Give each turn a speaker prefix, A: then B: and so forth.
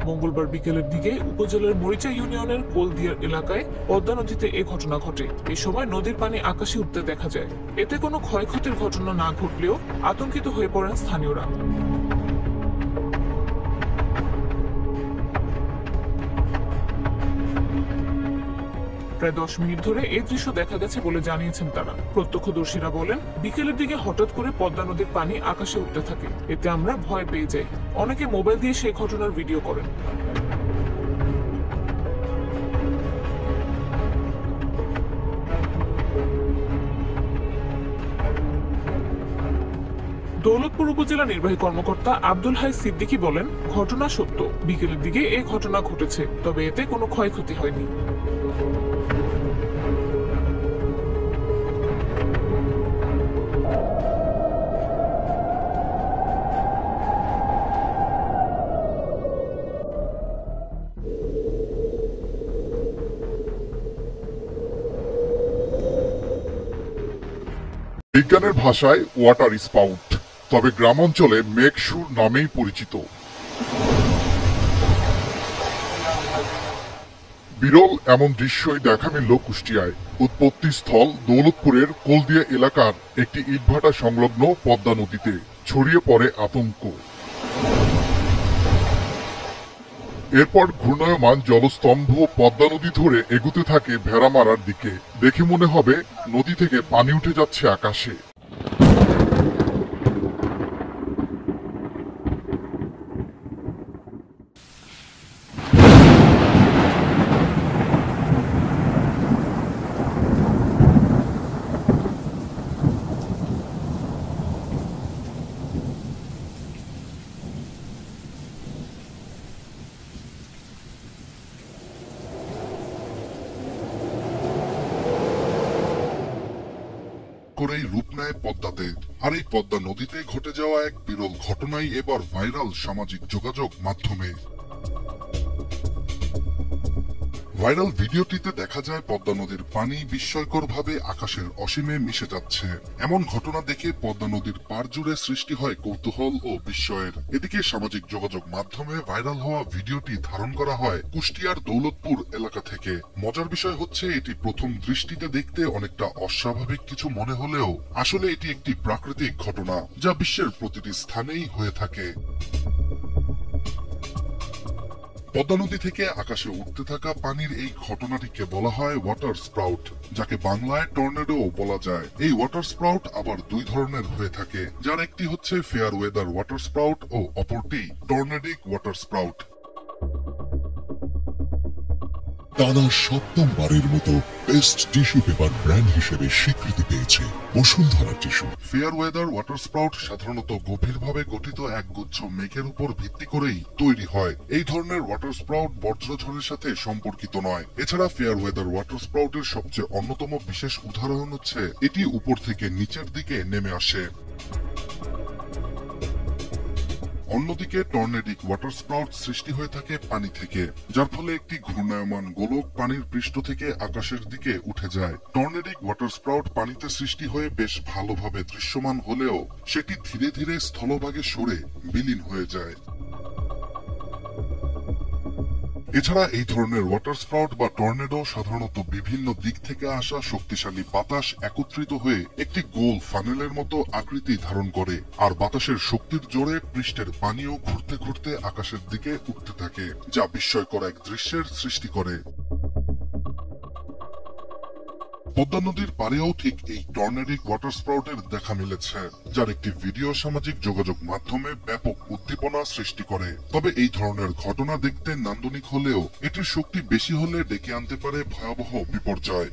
A: মঙ্গলবার বিকেলের দিকে উপজেলার মরিচা ইউনিয়নের কোলদিয়ার এলাকায় পদ্মা নদীতে এ ঘটনা ঘটে। এ সময় নদীর পানি আকাশে উঠতে দেখা যায়। এতে কোনো ক্ষয়ক্ষতির ঘটনা না ঘটলেও আতঙ্কিত হয়ে পড়েন স্থানীয়রা। প্রায় 10 মিনিট ধরে এই দৃশ্য দেখা গেছে বলে জানিয়েছেন তারা। প্রত্যক্ষদর্শীরা বলেন, বিকেলের দিকে হঠাৎ করে পদ্মা নদীর পানি আকাশে উঠতে থাকে। এতে আমরা ভয় পেয়ে যাই। অনেকে মোবাইল দিয়ে সেই ঘটনার ভিডিও করেন। দৌলতপুর উপজেলা নির্বাহী কর্মকর্তা আব্দুল হাই সিদ্দিকী বলেন, ঘটনা সত্য, বিকেলের দিকে এই ঘটনা ঘটেছে, তবে এতে কোনো ক্ষয়ক্ষতি হয়নি।
B: বিজ্ঞানের ভাষায় ওয়াটার স্পাউট, তবে গ্রামাঞ্চলে মেঘসুর নামেই পরিচিত। বিরল এমন দৃশ্যই দেখা মিলল কুষ্টিয়ায়। উৎপত্তি স্থল দৌলতপুরের কোলদিয়া এলাকার একটি ইটভাটা সংলগ্ন পদ্মা নদীতে ছড়িয়ে পড়ে আতঙ্ক। এরপর ঘূর্ণায়মান জলস্তম্ভ পদ্মা নদী ধরে এগুতে থাকে ভেড়ামারার দিকে। দেখে মনে হবে নদী থেকে পানি উঠে যাচ্ছে আকাশে। করেই রূপ নেয় পদ্মাতে। আর এই পদ্মা নদীতে ঘটে যাওয়া এক বিরল ঘটনাই এবার ভাইরাল সামাজিক যোগাযোগ মাধ্যমে। ভাইরাল ভিডিওটিতে দেখা যায় পদ্মা নদীর পানি বিস্ময়করভাবে আকাশের অসীমে মিশে যাচ্ছে। এমন ঘটনা দেখে পদ্মা নদীর পাড় জুড়ে সৃষ্টি হয় কৌতূহল ও বিস্ময়ের। এদিকে সামাজিক যোগাযোগ মাধ্যমে ভাইরাল হওয়া ভিডিওটি ধারণ করা হয় কুষ্টিয়ার দৌলতপুর এলাকা থেকে। মজার বিষয় হচ্ছে, এটি প্রথম দৃষ্টিতে দেখতে অনেকটা অস্বাভাবিক কিছু মনে হলেও আসলে এটি একটি প্রাকৃতিক ঘটনা, যা বিশ্বের প্রতিটি স্থানেই হয়ে থাকে। পদ্মা নদী থেকে আকাশে উঠতে থাকা পানির এই ঘটনাটিকে বলা হয় ওয়াটার স্প্রাউট, যাকে বাংলায় টর্নেডো বলা যায়। এই ওয়াটার স্প্রাউট আবার দুই ধরনের হয়ে থাকে, যার একটি হচ্ছে ফেয়ার ওয়েদার ওয়াটার স্প্রাউট ও অপরটি টর্নেডিক ওয়াটার স্প্রাউট।
C: টানা সপ্তমবারের মতো বেস্ট টিস্যু পেপার ব্র্যান্ড হিসেবে স্বীকৃতি পেয়েছে Bashundhara tissue.
B: Fair weather water sprout সাধারণত গভীরভাবে গঠিত একগুচ্ছ মেঘের উপর ভিত্তি করেই তৈরি হয়। এই ধরনের ওয়াটার স্প্রাউট বজ্রঝড়ের সাথে সম্পর্কিত নয়। এছাড়া ফেয়ার ওয়েদার ওয়াটার স্প্রাউটের সবচেয়ে অন্যতম বিশেষ উদাহরণ হচ্ছে এটি উপর থেকে নিচের দিকে নেমে আসে। অন্যদিকে টর্নেডিক ওয়াটার স্প্রাউট সৃষ্টি হয়ে থাকে পানি থেকে, যার ফলে একটি ঘূর্ণায়মান গোলক পানির পৃষ্ঠ থেকে আকাশের দিকে উঠে যায়। টর্নেডিক ওয়াটার স্প্রাউট পানিতে সৃষ্টি হয়ে বেশ ভালোভাবে দৃশ্যমান হলেও সেটি ধীরে ধীরে স্থলভাগে সরে বিলীন হয়ে যায়। এছাড়া এই ধরনের ওয়াটার স্প্রাউট বা টর্নেডো সাধারণত বিভিন্ন দিক থেকে আসা শক্তিশালী বাতাস একত্রিত হয়ে একটি গোল ফানেলের মতো আকৃতি ধারণ করে, আর বাতাসের শক্তির জোরে পৃষ্ঠের পানিও ঘুরতে ঘুরতে আকাশের দিকে উঠতে থাকে, যা বিস্ময়কর এক দৃশ্যের সৃষ্টি করে। পদ্মা নদীর পাড়েও ঠিক এই টর্নেডিক ওয়াটার স্প্রাউটের দেখা মিলেছে, যার একটি ভিডিও সামাজিক যোগাযোগ মাধ্যমে ব্যাপক উদ্দীপনা সৃষ্টি করে। তবে এই ধরনের ঘটনা দেখতে নান্দনিক হলেও এটির শক্তি বেশি হলে ডেকে আনতে পারে ভয়াবহ বিপর্যয়।